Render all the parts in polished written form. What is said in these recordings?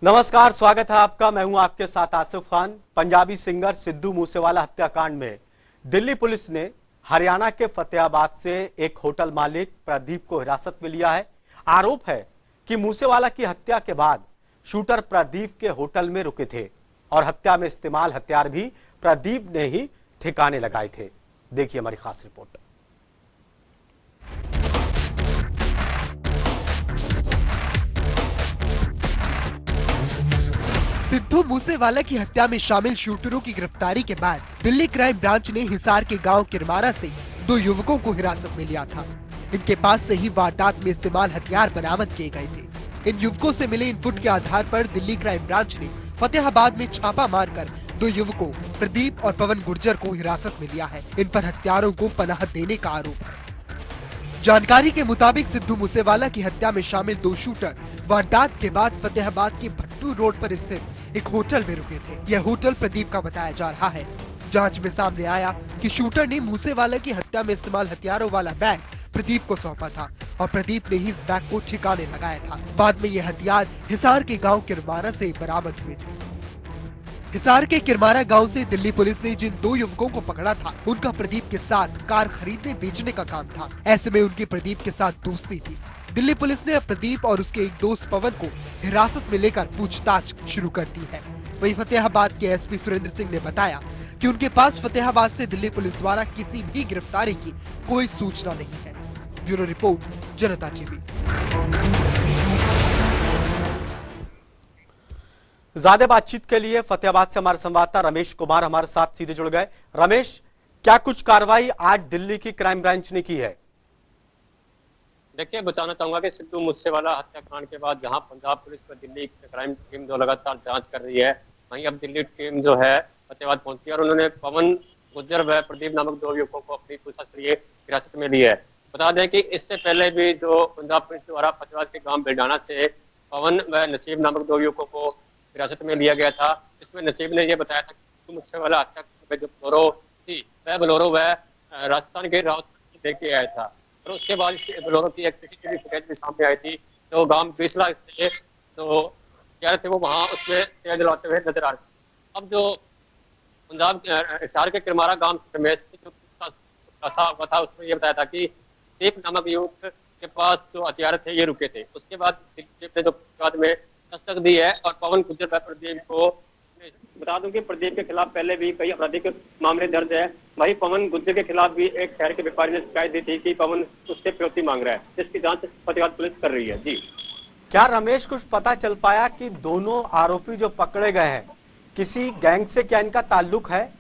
नमस्कार, स्वागत है आपका। मैं हूं आपके साथ आसिफ खान। पंजाबी सिंगर सिद्धू मूसेवाला हत्याकांड में दिल्ली पुलिस ने हरियाणा के फतेहाबाद से एक होटल मालिक प्रदीप को हिरासत में लिया है। आरोप है कि मूसेवाला की हत्या के बाद शूटर प्रदीप के होटल में रुके थे और हत्या में इस्तेमाल हथियार भी प्रदीप ने ही ठिकाने लगाए थे। देखिए हमारी खास रिपोर्ट। सिद्धू मूसेवाला की हत्या में शामिल शूटरों की गिरफ्तारी के बाद दिल्ली क्राइम ब्रांच ने हिसार के गांव किरमारा से 2 युवकों को हिरासत में लिया था। इनके पास से ही वारदात में इस्तेमाल हथियार बरामद किए गए थे। इन युवकों से मिले इनपुट के आधार पर दिल्ली क्राइम ब्रांच ने फतेहाबाद में छापा मारकर 2 युवकों प्रदीप और पवन गुर्जर को हिरासत में लिया है। इन पर हत्यारों को पनाह देने का आरोप है। जानकारी के मुताबिक सिद्धू मूसेवाला की हत्या में शामिल 2 शूटर वारदात के बाद फतेहाबाद के भट्टू रोड पर स्थित एक होटल में रुके थे। यह होटल प्रदीप का बताया जा रहा है। जांच में सामने आया कि शूटर ने मूसेवाला की हत्या में इस्तेमाल हथियारों वाला बैग प्रदीप को सौंपा था और प्रदीप ने ही इस बैग को ठिकाने लगाया था। बाद में ये हथियार हिसार के गाँव किरमारा से बरामद हुए थे। हिसार के किरमारा गांव से दिल्ली पुलिस ने जिन 2 युवकों को पकड़ा था, उनका प्रदीप के साथ कार खरीदने बेचने का काम था। ऐसे में उनकी प्रदीप के साथ दोस्ती थी। दिल्ली पुलिस ने प्रदीप और उसके एक दोस्त पवन को हिरासत में लेकर पूछताछ शुरू कर दी है। वहीं फतेहाबाद के एसपी सुरेंद्र सिंह ने बताया कि उनके पास फतेहाबाद से दिल्ली पुलिस द्वारा किसी भी गिरफ्तारी की कोई सूचना नहीं है। ब्यूरो रिपोर्ट, जनता टीवी। ज्यादा बातचीत के लिए फतेहाबाद से हमारे संवाददाता रमेश कुमार हमारे साथ सीधे जुड़ गए। रमेश, क्या कुछ कार्रवाई आज दिल्ली की क्राइम ब्रांच ने की है? देखिए, बताना चाहूंगा कि सिद्धू मूसेवाला हत्याकांड के बाद जहां पंजाब पुलिस व दिल्ली क्राइम टीम जो लगातार जांच कर रही है, वहीं अब दिल्ली टीम जो है फतेहाबाद पहुंची और उन्होंने पवन गुर्जर व प्रदीप नामक 2 युवकों को अपनी पूछताछ के लिए हिरासत में लिया है। बता दें कि इससे पहले भी जो पंजाब पुलिस द्वारा फतेहाबाद के गाँव बेलडाना से पवन व नसीब नामक 2 युवकों को हिरासत में लिया गया था। इसमें नसीब ने यह बताया था कि मूसेवाला हत्या में जो बोलेरो थी, वह बोलेरो वह राजस्थान के रावत लेके आया था और उसके बाद इस बोलेरो की एक सीसीटीवी फुटेज भी सामने आई थी। तो गांव बीसला से जो कह रहे थे वो वहां उसमें तेल जलाते हुए नजर आ रहे थे। अब जो पंजाब हिसार के किरमारा गांव से रमेश से जो फंसा हुआ था, उसमें यह बताया था कि दीप नामक युवक के पास जो हथियार थे ये रुके थे। उसके बाद ने जो बाद में दस्तक दी है और पवन गुर्जर व प्रदीप को बता दूं कि प्रदीप के खिलाफ पहले भी कई आपराधिक मामले दर्ज है। वहीं पवन गुर्जर के खिलाफ भी एक शहर के व्यापारी ने शिकायत दी थी कि पवन उससे फिरौती मांग रहा है, जिसकी जांच फतेहाबाद पुलिस कर रही है। जी, क्या रमेश कुछ पता चल पाया कि दोनों आरोपी जो पकड़े गए हैं किसी गैंग से क्या इनका ताल्लुक है?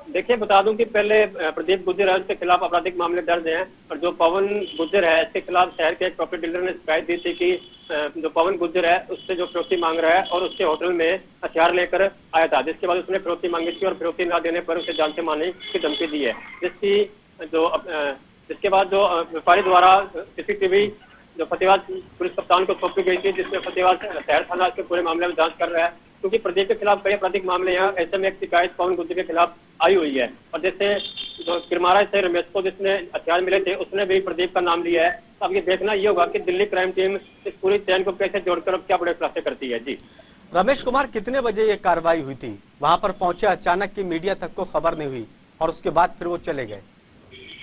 देखिए, बता दूं कि पहले प्रदीप गुर्जर है, उसके खिलाफ आपराधिक मामले दर्ज हैं और जो पवन गुर्जर है इसके खिलाफ शहर के एक प्रॉपर्टी डीलर ने शिकायत दी थी कि जो पवन गुर्जर है उससे जो फिरौती मांग रहा है और उसके होटल में हथियार लेकर आया था, जिसके बाद उसने फिरौती मांगी थी और फिरौती न देने पर उसे जान से मारने की धमकी दी है। जिसके बाद जो व्यापारी द्वारा सीसीटीवी जो फतेहाबाद पुलिस कप्तान को सौंपी गई थी, जिसमें फतेहाबाद शहर थाना के पूरे मामले में जांच कर रहा है, क्योंकि प्रदीप के खिलाफ कई आपराधिक मामले हैं। ऐसे में एक शिकायत पवन गुर्जर के खिलाफ आई हुई है और जैसे जो किरमारा से रमेश को जिसने हथियार मिले थे उसने भी प्रदीप का नाम लिया है। तो अब ये देखना ये होगा कि दिल्ली क्राइम टीम इस पूरी चैन को कैसे जोड़कर अब क्या बड़े खुलासे करती है। जी रमेश कुमार, कितने बजे ये कार्रवाई हुई थी? वहां पर पहुंचे अचानक की मीडिया तक को खबर नहीं हुई और उसके बाद फिर वो चले गए।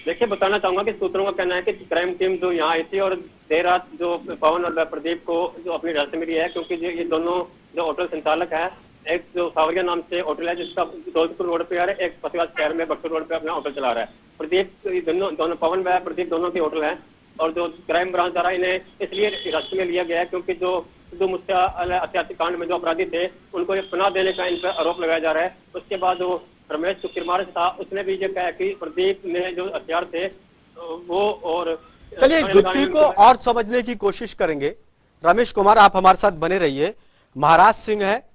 देखिए, बताना चाहूंगा कि सूत्रों का कहना है कि क्राइम टीम जो यहाँ आई थी और देर रात जो पवन और प्रदीप को जो अपनी हिरासत में लिया है, क्योंकि ये दोनों जो होटल संचालक है, एक जो सावरिया नाम से होटल है जिसका दौलतपुर रोड पे है, एक फतेहाबाद शहर में भट्टू रोड पे अपना होटल चला रहा है। प्रदीप दोनों पवन व प्रदीप दोनों के होटल है और जो क्राइम ब्रांच द्वारा इन्हें इसलिए हिरासत में लिया गया है क्योंकि जो सिद्धू मूसेवाला हत्याकांड में जो अपराधी थे उनको ये पनाह देने का इन पर आरोप लगाया जा रहा है। उसके बाद जो रमेश जो किरमारा था उसने भी ये कहा कि प्रदीप ने जो हथियार थे वो और चलिए इस गुत्थी को और समझने की कोशिश करेंगे। रमेश कुमार, आप हमारे साथ बने रहिए। महाराज सिंह है,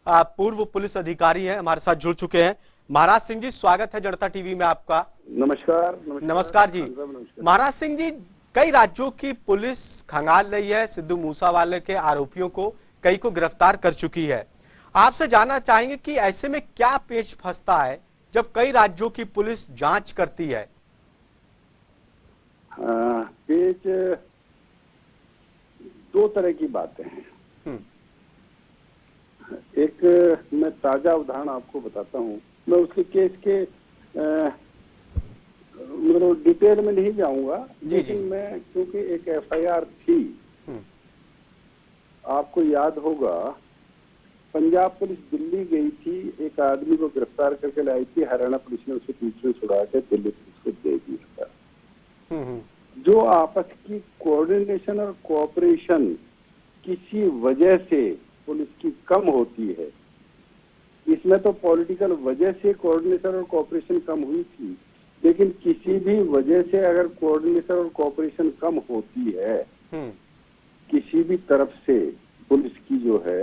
पूर्व पुलिस अधिकारी हैं, हमारे साथ जुड़ चुके हैं। महाराज सिंह जी, स्वागत है जनता टीवी में आपका। नमस्कार। नमस्कार जी। महाराज सिंह जी, कई राज्यों की पुलिस खंगाल रही है सिद्धू मूसेवाले के आरोपियों को, कई को गिरफ्तार कर चुकी है। आपसे जानना चाहेंगे कि ऐसे में क्या पेच फंसता है जब कई राज्यों की पुलिस जांच करती है? पेच दो तरह की बातें हैं। मैं ताजा उदाहरण आपको बताता हूँ। मैं उसके केस के मतलब डिटेल में नहीं जाऊंगा, लेकिन मैं क्योंकि एक एफआईआर थी, आपको याद होगा, पंजाब पुलिस दिल्ली गई थी, एक आदमी को गिरफ्तार करके लाई थी, हरियाणा पुलिस ने उसे पीछे छुड़ा के दिल्ली पुलिस को दे दिया था। जो आपस की कोऑर्डिनेशन और कोऑपरेशन किसी वजह से पुलिस की कम होती है, इसमें तो पॉलिटिकल वजह से कोऑर्डिनेशन और कोऑपरेशन कम हुई थी, लेकिन किसी भी वजह से अगर कोऑर्डिनेशन और कोऑपरेशन कम होती है किसी भी तरफ से पुलिस की जो है,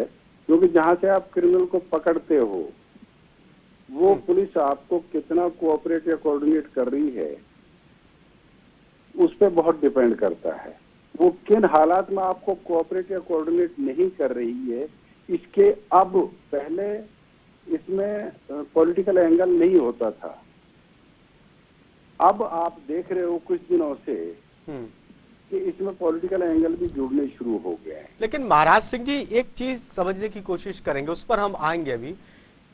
क्योंकि जहां से आप क्रिमिनल को पकड़ते हो वो पुलिस आपको कितना कोऑपरेट या कोऑर्डिनेट कर रही है उस पर बहुत डिपेंड करता है। वो किन हालात में आपको कोऑपरेट या कोऑर्डिनेट नहीं कर रही है, इसके अब पहले इसमें पॉलिटिकल एंगल नहीं होता था। अब आप देख रहे हो कुछ दिनों से कि इसमें पॉलिटिकल एंगल भी जुड़ने शुरू हो गए हैं। लेकिन महाराज सिंह जी, एक चीज समझने की कोशिश करेंगे, उस पर हम आएंगे अभी,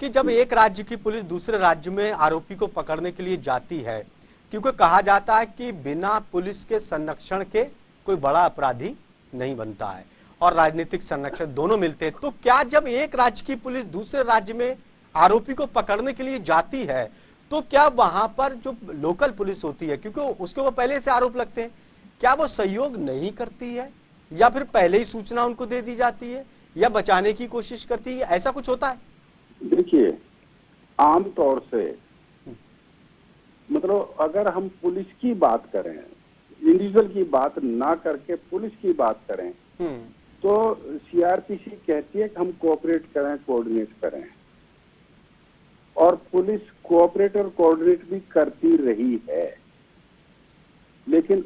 कि जब एक राज्य की पुलिस दूसरे राज्य में आरोपी को पकड़ने के लिए जाती है, क्योंकि कहा जाता है कि बिना पुलिस के संरक्षण के कोई बड़ा अपराधी नहीं बनता है, और राजनीतिक संरक्षण दोनों मिलते हैं, तो क्या जब एक राज्य की पुलिस दूसरे राज्य में आरोपी को पकड़ने के लिए जाती है तो क्या वहां पर जो लोकल पुलिस होती है, क्योंकि उसके ऊपर पहले से आरोप लगते हैं, क्या वो सहयोग नहीं करती है, या फिर पहले ही सूचना उनको दे दी जाती है, या बचाने की कोशिश करती है? ऐसा कुछ होता है? देखिए, आम तौर से मतलब अगर हम पुलिस की बात करें, इंडिविजुअल की बात ना करके पुलिस की बात करें, तो सीआरपीसी कहती है कि हम कोऑपरेट करें, कोऑर्डिनेट करें, और पुलिस कोऑपरेट और कोऑर्डिनेट भी करती रही है। लेकिन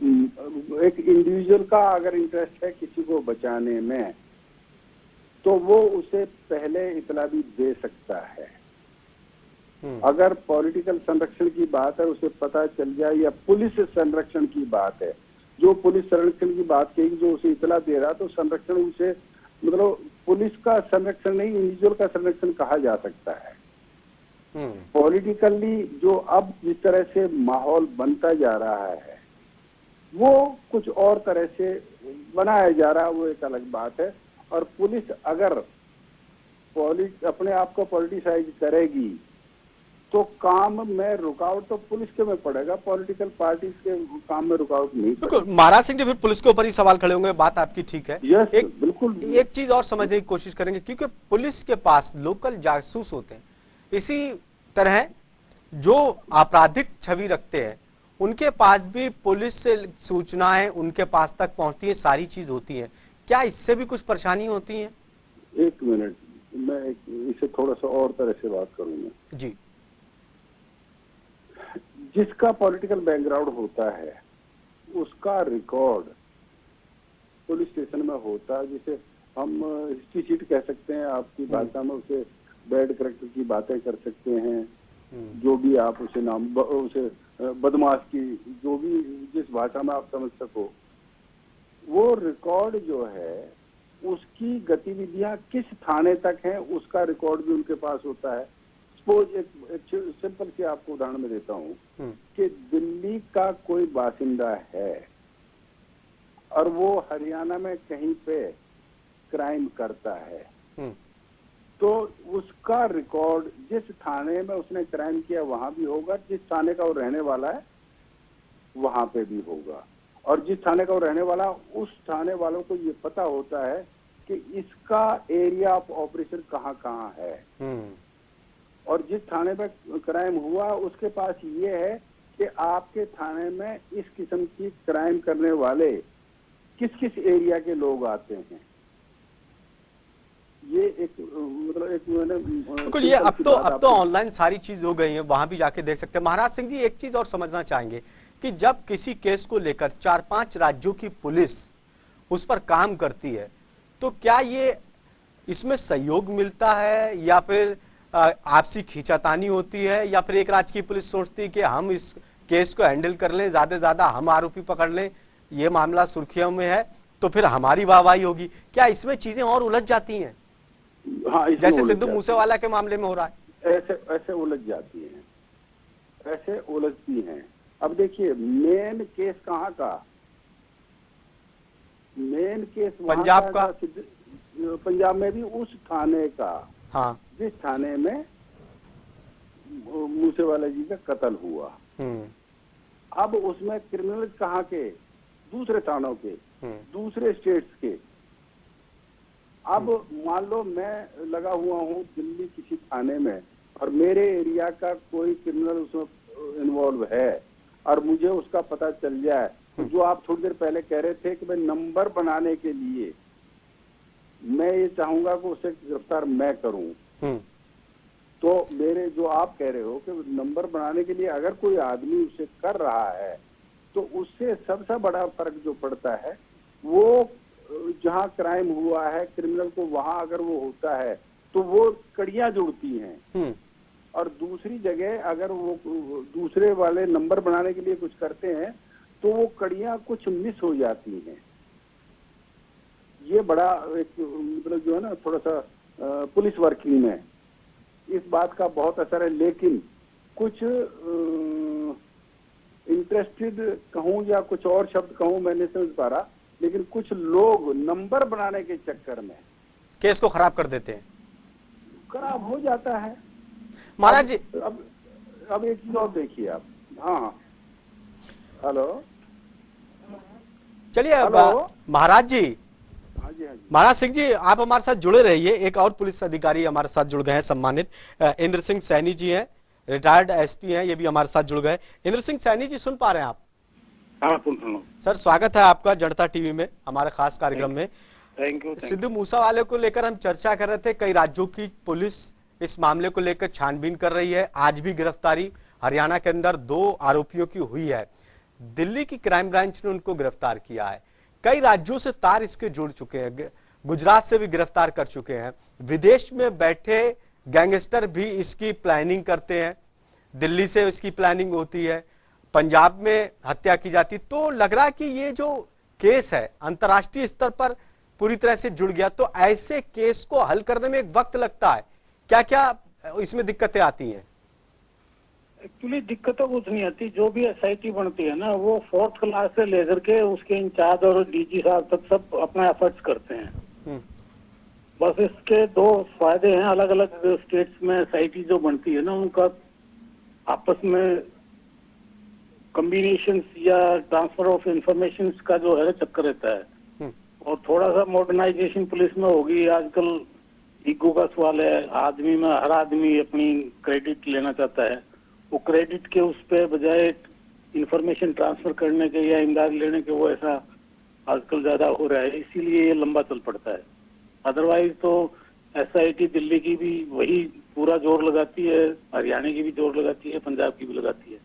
एक इंडिविजुअल का अगर इंटरेस्ट है किसी को बचाने में, तो वो उसे पहले इतला भी दे सकता है। अगर पॉलिटिकल संरक्षण की बात है, उसे पता चल जाए, या पुलिस संरक्षण की बात है, जो पुलिस संरक्षण की बात कही, जो उसे इतला दे रहा, तो संरक्षण उसे मतलब पुलिस का संरक्षण नहीं, इंडिविजुअल का संरक्षण कहा जा सकता है। पॉलिटिकली जो अब जिस तरह से माहौल बनता जा रहा है वो कुछ और तरह से बनाया जा रहा है, वो एक अलग बात है। और पुलिस अगर अपने आप को पॉलिटिसाइज करेगी तो काम में रुकावट तो पुलिस के में पड़ेगा, पॉलिटिकल पार्टी के काम में रुकावट नहीं पड़ेगी। महाराज सिंह जी, फिर पुलिस के ऊपर ही सवाल खड़े होंगे, बात आपकी ठीक है। बिल्कुल। एक चीज और समझने की कोशिश करेंगे, क्योंकि पुलिस के पास लोकल जासूस होते हैं, इसी तरह जो आपराधिक छवि रखते हैं उनके पास भी पुलिस से सूचनाएं उनके पास तक पहुंचती है, सारी चीज होती है। क्या इससे भी कुछ परेशानी होती है? एक मिनट, मैं इसे थोड़ा सा और तरह से बात करूंगा जी। जिसका पॉलिटिकल बैकग्राउंड होता है उसका रिकॉर्ड पुलिस स्टेशन में होता है, जिसे हम हिस्ट्री शीट कह सकते हैं आपकी भाषा में, उसे बैड करेक्टर की बातें कर सकते हैं, जो भी आप उसे नाम, उसे बदमाश की, जो भी जिस भाषा में आप समझ सको, वो रिकॉर्ड जो है उसकी गतिविधियां किस थाने तक हैं उसका रिकॉर्ड भी उनके पास होता है। सपोज एक सिंपल सी आपको उदाहरण में देता हूं कि दिल्ली का कोई बासिंदा है और वो हरियाणा में कहीं पे क्राइम करता है, तो उसका रिकॉर्ड जिस थाने में उसने क्राइम किया वहां भी होगा, जिस थाने का वो रहने वाला है वहां पे भी होगा, और जिस थाने का वो रहने वाला उस थाने वालों को ये पता होता है कि इसका एरिया ऑफ ऑपरेशन कहाँ कहाँ है, और जिस थाने पे क्राइम हुआ उसके पास ये है कि आपके थाने में इस किस्म की क्राइम करने वाले किस किस एरिया के लोग आते हैं। ये एक मतलब एक बिल्कुल, ये अब तो ऑनलाइन सारी चीज हो गई है, वहां भी जाके देख सकते हैं। महाराज सिंह जी, एक चीज और समझना चाहेंगे कि जब किसी केस को लेकर 4-5 राज्यों की पुलिस उस पर काम करती है, तो क्या ये इसमें सहयोग मिलता है, या फिर आपसी खींचातानी होती है, या फिर एक राज्य की पुलिस सोचती है कि हम इस केस को हैंडल कर लें, ज्यादा से ज्यादा हम आरोपी पकड़ लें, ये मामला सुर्खियों में है तो फिर हमारी वाहवाही होगी? क्या इसमें चीजें और उलझ जाती हैं? हाँ, इसमें जैसे उलझ सिद्धू जाती मूसेवाला के मामले में हो रहा है? है। ऐसे उलझ जाती हैं, ऐसे उलझती हैं। अब देखिए, मेन केस कहाँ का? मेन केस वहाँ पंजाब का? पंजाब में भी उस थाने का, हाँ। जिस थाने में मूसेवाला जी का कत्ल हुआ। अब उसमें क्रिमिनल कहाँ के? दूसरे थानों के, दूसरे स्टेट्स के। अब मान लो मैं लगा हुआ हूँ दिल्ली किसी थाने में, और मेरे एरिया का कोई क्रिमिनल उसमें इन्वॉल्व है, और मुझे उसका पता चल जाए, तो जो आप थोड़ी देर पहले कह रहे थे कि मैं नंबर बनाने के लिए मैं ये चाहूंगा कि उसे गिरफ्तार मैं करूं, तो मेरे जो आप कह रहे हो कि नंबर बनाने के लिए अगर कोई आदमी उसे कर रहा है, तो उससे सबसे बड़ा फर्क जो पड़ता है वो जहां क्राइम हुआ है क्रिमिनल को, वहां अगर वो होता है तो वो कड़ियां जुड़ती हैं, और दूसरी जगह अगर वो दूसरे वाले नंबर बनाने के लिए कुछ करते हैं तो वो कड़ियां कुछ मिस हो जाती हैं। ये बड़ा एक मतलब जो है ना, थोड़ा सा पुलिस वर्किंग में इस बात का बहुत असर है। लेकिन कुछ इंटरेस्टेड कहूं या कुछ और शब्द कहूं, मैं नहीं समझ पा रहा, लेकिन कुछ लोग नंबर बनाने के चक्कर में केस को खराब कर देते हैं। खराब हो जाता है महाराज जी। अब एक चीज और देखिए आप। हाँ, हेलो, चलिए अब हेलो। महाराज जी, हाँ जी, हाँ जी। महाराज सिंह जी, आप हमारे साथ जुड़े रहिए। एक और पुलिस अधिकारी हमारे साथ जुड़ गए हैं, सम्मानित इंद्र सिंह सैनी जी हैं, रिटायर्ड एसपी हैं, ये भी हमारे साथ जुड़ गए। इंद्र सिंह सैनी जी, सुन पा रहे हैं आप? हाँ, सुन रहा हूं। सर, स्वागत है आपका जनता टीवी में, हमारे खास कार्यक्रम में। Thank you. सिद्धू मूसेवाले को लेकर हम चर्चा कर रहे थे। कई राज्यों की पुलिस इस मामले को लेकर छानबीन कर रही है। आज भी गिरफ्तारी हरियाणा के अंदर 2 आरोपियों की हुई है। दिल्ली की क्राइम ब्रांच ने उनको गिरफ्तार किया है। कई राज्यों से तार इसके जुड़ चुके हैं, गुजरात से भी गिरफ्तार कर चुके हैं। विदेश में बैठे गैंगस्टर भी इसकी प्लानिंग करते हैं, दिल्ली से इसकी प्लानिंग होती है, पंजाब में हत्या की जाती। तो लग रहा है कि ये जो केस है अंतर्राष्ट्रीय स्तर पर पूरी तरह से जुड़ गया। तो ऐसे केस को हल करने में एक वक्त लगता है, क्या क्या इसमें दिक्कतें आती हैं? एक्चुअली दिक्कतों कुछ नहीं आती। जो भी एसआईटी बनती है ना, वो 4th क्लास से लेकर के उसके इंचार्ज और डीजी साहब तक सब अपना एफर्ट्स करते हैं। बस इसके 2 फायदे हैं। अलग अलग स्टेट्स में एसआईटी जो बनती है ना, उनका आपस में कॉम्बिनेशन या ट्रांसफर ऑफ इंफॉर्मेशन का जो है चक्कर रहता है। और थोड़ा सा मॉडर्नाइजेशन पुलिस में होगी। आजकल ईगो का सवाल है, आदमी में हर आदमी अपनी क्रेडिट लेना चाहता है। वो क्रेडिट के उस पे बजाय इंफॉर्मेशन ट्रांसफर करने के या इमदाद लेने के, वो ऐसा आजकल ज्यादा हो रहा है, इसीलिए ये लंबा चल पड़ता है। अदरवाइज तो एसआईटी दिल्ली की भी वही पूरा जोर लगाती है, हरियाणा की भी जोर लगाती है, पंजाब की भी लगाती है।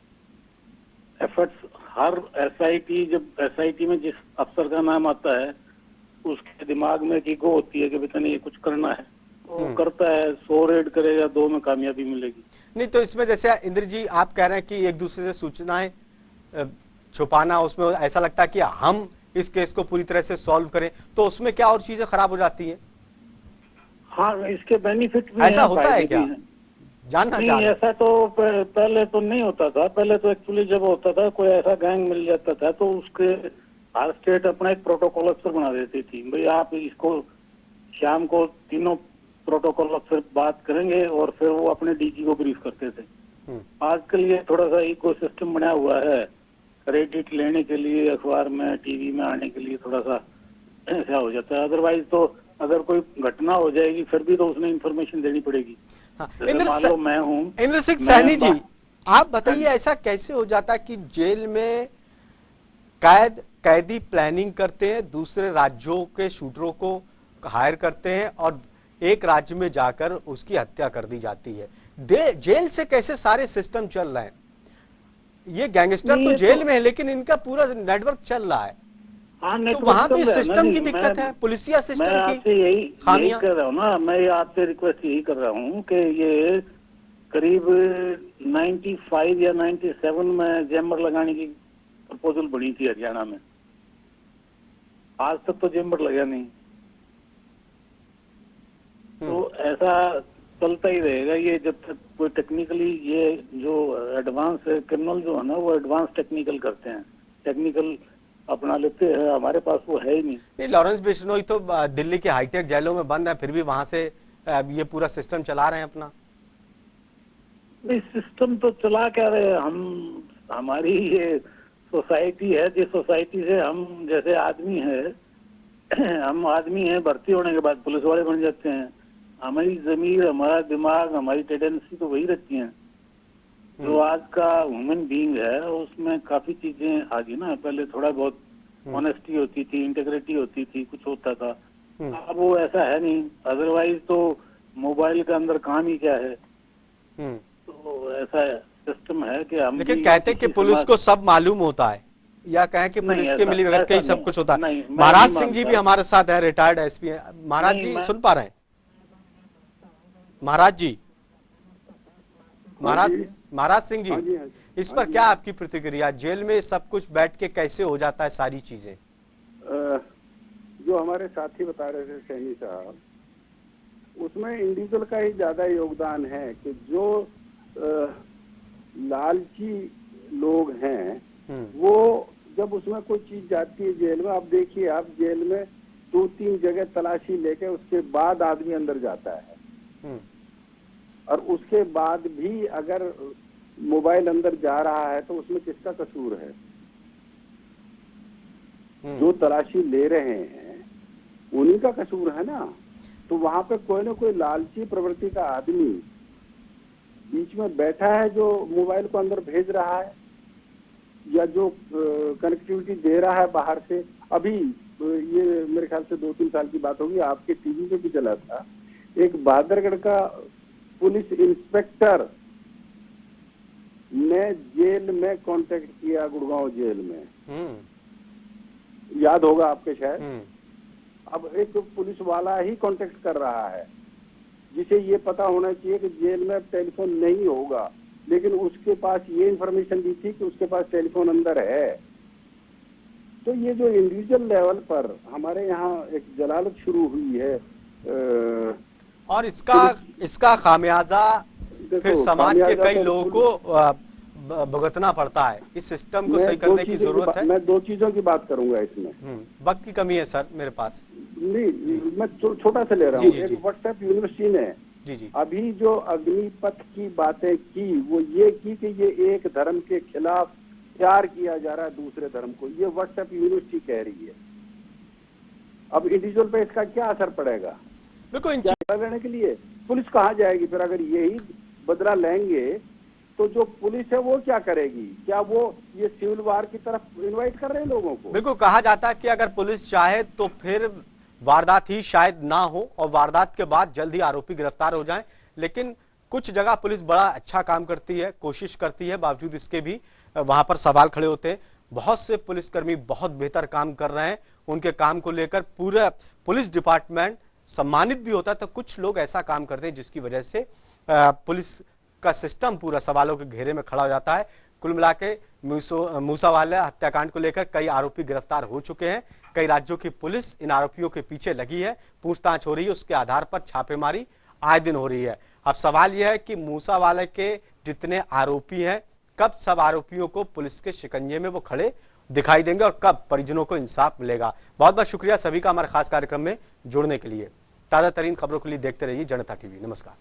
एफर्ट्स हर एसआईटी, जब एसआईटी में जिस अफसर का नाम आता है उसके दिमाग में की गो होती है कि बेटा नहीं ये कुछ करना है, वो करता है। 100 रेड करेगा, 2 में कामयाबी मिलेगी। नहीं तो इसमें जैसे इंद्र जी आप कह रहे हैं कि एक दूसरे से सूचनाएं छुपाना, उसमें ऐसा लगता है कि हम इस केस को पूरी तरह से सॉल्व करें, तो उसमें क्या और चीजें खराब हो जाती हैं? हाँ, इसके बेनिफिट भी ऐसा होता है क्या? जानना नहीं, चाह रहे हैं। ऐसा तो पहले तो नहीं होता था। पहले तो एक्चुअली जब होता था कोई ऐसा गैंग मिल जाता था तो उसके हर स्टेट अपना एक प्रोटोकॉल अफसर बना देती थी। भाई आप इसको शाम को तीनों प्रोटोकॉल अफसर बात करेंगे और फिर वो अपने डीजी को ब्रीफ करते थे। आजकल ये थोड़ा सा इकोसिस्टम बना हुआ है, क्रेडिट लेने के लिए अखबार में टीवी में आने के लिए थोड़ा सा ऐसा हो जाता है। अदरवाइज तो अगर कोई घटना हो जाएगी फिर भी तो उसने इंफॉर्मेशन देनी पड़ेगी। मान लो मैं हूँ इंद्र सिंह सैनी जी, आप बताइए ऐसा कैसे हो जाता है कि जेल में कैदी प्लानिंग करते हैं, दूसरे राज्यों के शूटरों को हायर करते हैं और एक राज्य में जाकर उसकी हत्या कर दी जाती है। जेल से कैसे सारे सिस्टम चल रहे हैं? ये गैंगस्टर तो जेल में है लेकिन इनका पूरा नेटवर्क चल रहा है। हाँ, तो वहां तो सिस्टम की दिक्कत है, पुलिसिया सिस्टम की यही खामियां। कर रहा हूँ ना, मैं आपसे रिक्वेस्ट यही कर रहा हूँ कि ये करीब 95 या 97 में जैमर लगाने की प्रपोजल बनी थी हरियाणा में। आज तक तो जैमर लगा नहीं। तो ऐसा चलता ही रहेगा ये जब तक कोई टेक्निकली, ये जो एडवांस क्रिमिनल जो है ना वो एडवांस टेक्निकल करते हैं, टेक्निकल अपना लेते हैं, हमारे पास वो है ही नहीं। लॉरेंस बिश्नोई तो दिल्ली के हाईटेक जेलों में बंद है, फिर भी वहां से ये पूरा सिस्टम चला रहे हैं अपना। इस सिस्टम तो चला क्या रहे हम, हमारी ये सोसाइटी है, जिस सोसाइटी से हम जैसे आदमी है हम आदमी हैं, भर्ती होने के बाद पुलिस वाले बन जाते हैं, हमारी जमीर, हमारा दिमाग, हमारी टेंडेंसी तो वही रहती हैं। जो आज का ह्यूमन बीइंग है उसमें काफी चीजें आ गई ना, पहले थोड़ा बहुत ऑनेस्टी होती थी, इंटेग्रिटी होती थी, कुछ होता था, अब वो ऐसा है नहीं। अदरवाइज तो मोबाइल के अंदर काम ही क्या है। तो ऐसा सिस्टम है कि हम, लेकिन कहते हैं कि पुलिस को सब मालूम होता है, या कहें कि पुलिस के मिलीभगत के ही सब कुछ होता है। महाराज सिंह जी भी हमारे साथ है, रिटायर्ड एसपी है। महाराज जी सुन पा रहे हैं? महाराज जी, महाराज सिंह जी, इस पर क्या आपकी प्रतिक्रिया? जेल में सब कुछ बैठ के कैसे हो जाता है सारी चीजें? जो हमारे साथी बता रहे थे सैनी साहब, उसमें इंडिविजुअल का ही ज्यादा योगदान है कि जो लालची लोग हैं वो जब उसमें कोई चीज जाती है जेल में, आप देखिए, आप जेल में 2-3 जगह तलाशी लेके उसके बाद आदमी अंदर जाता है, और उसके बाद भी अगर मोबाइल अंदर जा रहा है तो उसमें किसका कसूर है? जो तलाशी ले रहे हैं उन्हीं का कसूर है ना। तो वहां पे कोई ना कोई लालची प्रवृत्ति का आदमी बीच में बैठा है जो मोबाइल को अंदर भेज रहा है या जो कनेक्टिविटी दे रहा है बाहर से। अभी ये मेरे ख्याल से 2-3 साल की बात होगी, आपके टीवी पे भी चला था, एक बहादुरगढ़ का पुलिस इंस्पेक्टर ने जेल में कांटेक्ट किया, गुड़गांव जेल में, याद होगा आपके शायद। अब एक पुलिस वाला ही कांटेक्ट कर रहा है जिसे ये पता होना चाहिए कि जेल में टेलीफोन नहीं होगा, लेकिन उसके पास ये इंफॉर्मेशन दी थी कि उसके पास टेलीफोन अंदर है। तो ये जो इंडिविजुअल लेवल पर हमारे यहाँ एक जलालत शुरू हुई है, और इसका खामियाजा फिर समाज के कई लोगों को भुगतना पड़ता है। इस सिस्टम को सही करने की जरूरत है। मैं 2 चीजों की बात करूंगा इसमें। वक्त की कमी है सर मेरे पास। नहीं, मैं छोटा सा ले रहा हूँ। एक व्हाट्सएप यूनिवर्सिटी ने अभी जो अग्निपथ की बातें की वो ये की कि ये एक धर्म के खिलाफ प्यार किया जा रहा है दूसरे धर्म को, ये व्हाट्सएप यूनिवर्सिटी कह रही है। अब इंडिविजुअल पे इसका क्या असर पड़ेगा? बदला लेने के लिए पुलिस कहाँ जाएगी फिर? अगर यही बदला लेंगे तो जो पुलिस है वो क्या करेगी? क्या वो ये सिविल वार की तरफ इनवाइट कर रहे हैं लोगों को? बिल्कुल, कहा जाता है कि अगर पुलिस चाहे तो फिर वारदात ही शायद ना हो और वारदात के बाद जल्द ही आरोपी गिरफ्तार हो जाएं। लेकिन कुछ जगह पुलिस बड़ा अच्छा काम करती है, कोशिश करती है, बावजूद इसके भी वहां पर सवाल खड़े होते हैं। बहुत से पुलिसकर्मी बहुत बेहतर काम कर रहे हैं, उनके काम को लेकर पूरा पुलिस डिपार्टमेंट सम्मानित भी होता है। तो कुछ लोग ऐसा काम करते हैं जिसकी वजह से पुलिस का सिस्टम पूरा सवालों के घेरे में खड़ा हो जाता है। कुल मिला के मूसावाला हत्याकांड को लेकर कई आरोपी गिरफ्तार हो चुके हैं। कई राज्यों की पुलिस इन आरोपियों के पीछे लगी है, पूछताछ हो रही है, उसके आधार पर छापेमारी आए दिन हो रही है। अब सवाल यह है कि मूसावाला के जितने आरोपी हैं, कब सब आरोपियों को पुलिस के शिकंजे में वो खड़े दिखाई देंगे और कब परिजनों को इंसाफ मिलेगा। बहुत बहुत शुक्रिया सभी का हमारे खास कार्यक्रम में जुड़ने के लिए। ताजा तरीन खबरों के लिए देखते रहिए जनता टीवी। नमस्कार।